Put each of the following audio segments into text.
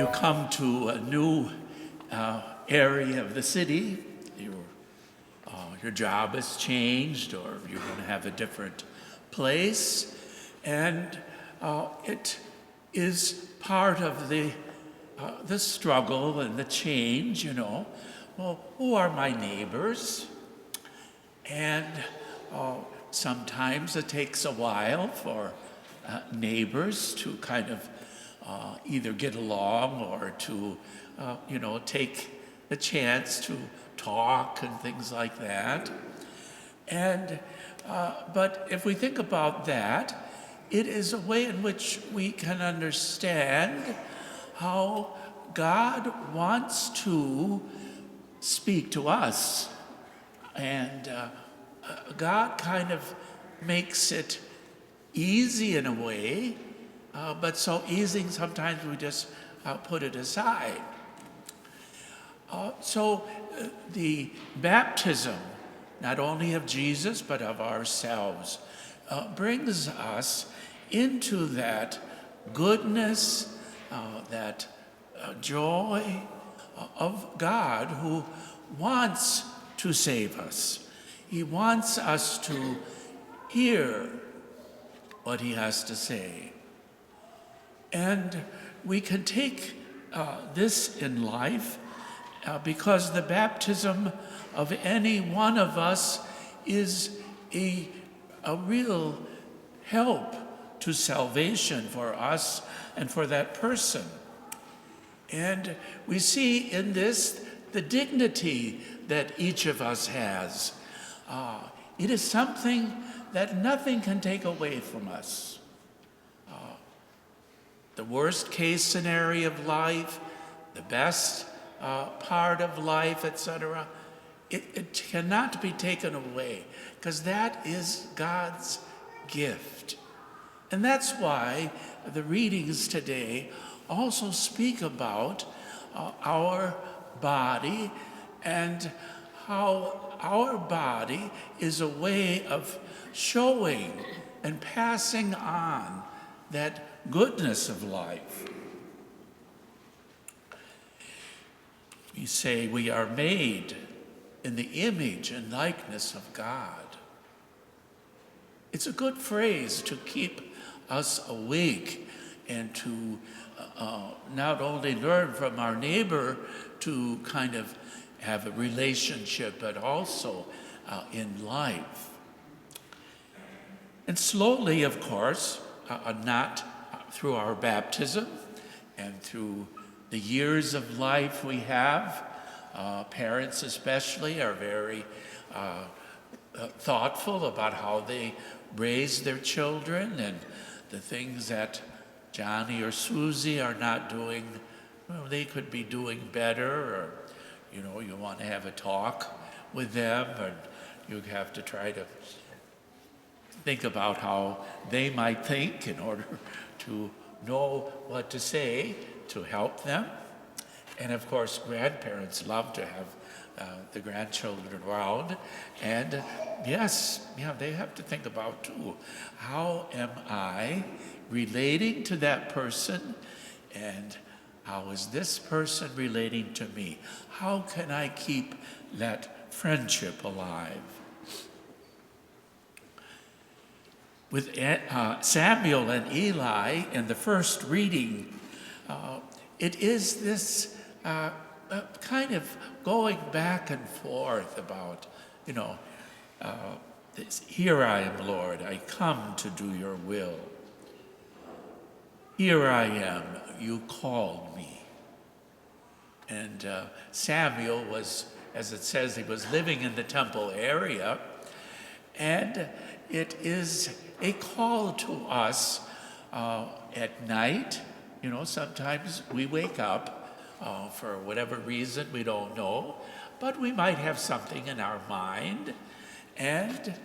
you come to a new area of the city, your job has changed, or you're going to have a different place, and it is part of the struggle and the change, Well, who are my neighbors? And sometimes it takes a while for neighbors to kind of either get along or to, take the chance to talk and things like that. And but if we think about that, it is a way in which we can understand how God wants to speak to us. And God kind of makes it easy in a way, but so easy sometimes we just put it aside. So the baptism, not only of Jesus, but of ourselves, brings us into that goodness, that joy of God who wants to save us. He wants us to hear what he has to say. And we can take this in life because the baptism of any one of us is a real help to salvation for us and for that person. And we see in this the dignity that each of us has. It is something that nothing can take away from us. The worst case scenario of life, the best part of life, etc., it cannot be taken away, because that is God's gift. And that's why the readings today also speak about our body and how our body is a way of showing and passing on that goodness of life. We say we are made in the image and likeness of God. It's a good phrase to keep us awake and to not only learn from our neighbor to kind of have a relationship, but also in life. And slowly, of course, not through our baptism and through the years of life we have, parents especially are very thoughtful about how they raise their children, and the things that Johnny or Susie are not doing, well, they could be doing better, or you want to have a talk with them, and you have to try to think about how they might think in order to know what to say to help them. And of course, grandparents love to have the grandchildren around. And yes, they have to think about too, how am I relating to that person, and how is this person relating to me? How can I keep that friendship alive? With Samuel and Eli in the first reading, it is this kind of going back and forth about, this, here I am, Lord, I come to do your will. Here I am, you called me. And Samuel was, as it says, he was living in the temple area, and it is a call to us at night. Sometimes we wake up for whatever reason, we don't know, but we might have something in our mind, and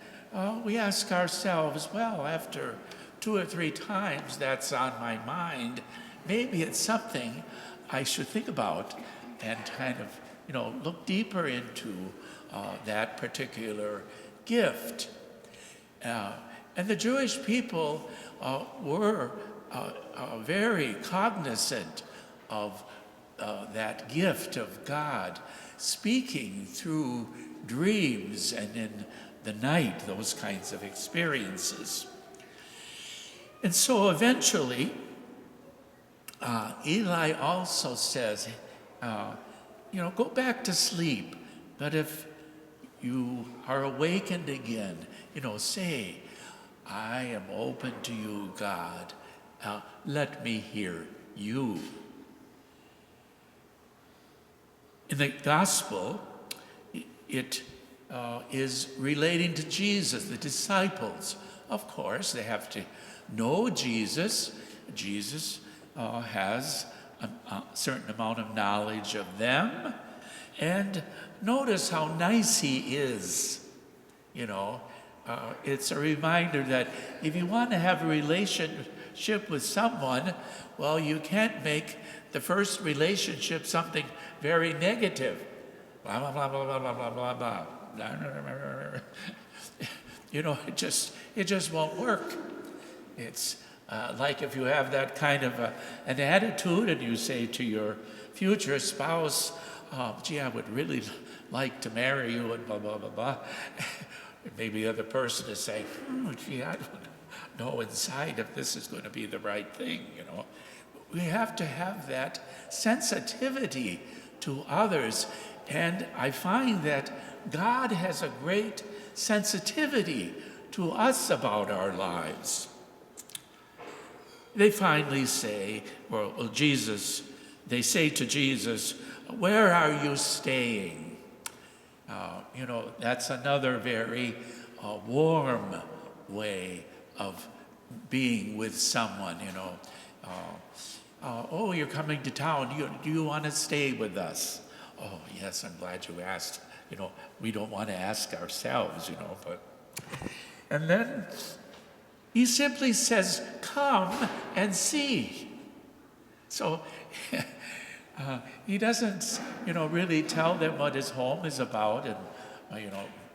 we ask ourselves, well, after 2 or 3 times that's on my mind, maybe it's something I should think about and kind of, look deeper into that particular gift. And the Jewish people were very cognizant of that gift of God speaking through dreams and in the night, those kinds of experiences. And so eventually, Eli also says, go back to sleep. But if you are awakened again, say, I am open to you, God. Let me hear you. In the gospel, it is relating to Jesus, the disciples. Of course, they have to know Jesus. Jesus has a certain amount of knowledge of them. And notice how nice he is. It's a reminder that if you want to have a relationship with someone, well, you can't make the first relationship something very negative. Blah, blah, blah, blah, blah, blah, blah, blah. It just won't work. It's like if you have that kind of an attitude and you say to your future spouse, gee, I would really like to marry you and blah, blah, blah, blah. Maybe the other person is saying, gee, I don't know inside if this is going to be the right thing, We have to have that sensitivity to others. And I find that God has a great sensitivity to us about our lives. They finally say, they say to Jesus, where are you staying? That's another very warm way of being with someone, oh, you're coming to town. Do you want to stay with us? Oh, yes, I'm glad you asked. We don't want to ask ourselves, but... And then he simply says, come and see. So he doesn't, really tell them what his home is about, and,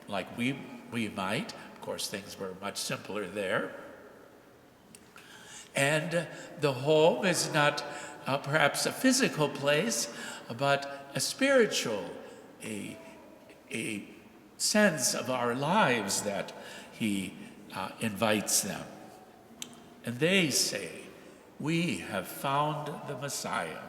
like we might. Of course, things were much simpler there. And the home is not perhaps a physical place, but a spiritual, a sense of our lives that he invites them. And they say, we have found the Messiah.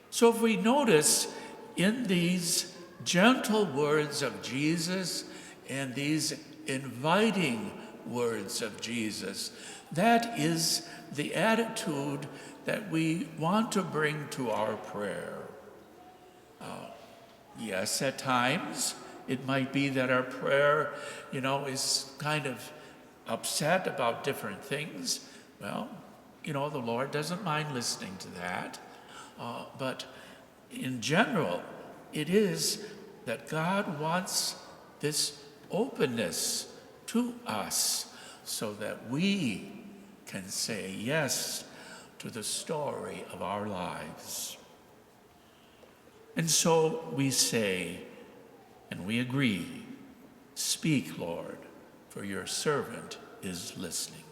So if we notice in these gentle words of Jesus and these inviting words of Jesus, that is the attitude that we want to bring to our prayer. Yes, at times it might be that our prayer, is kind of upset about different things. Well, the Lord doesn't mind listening to that. But in general, it is that God wants this openness to us so that we can say yes to the story of our lives. And so we say, and we agree, speak, Lord, for your servant is listening.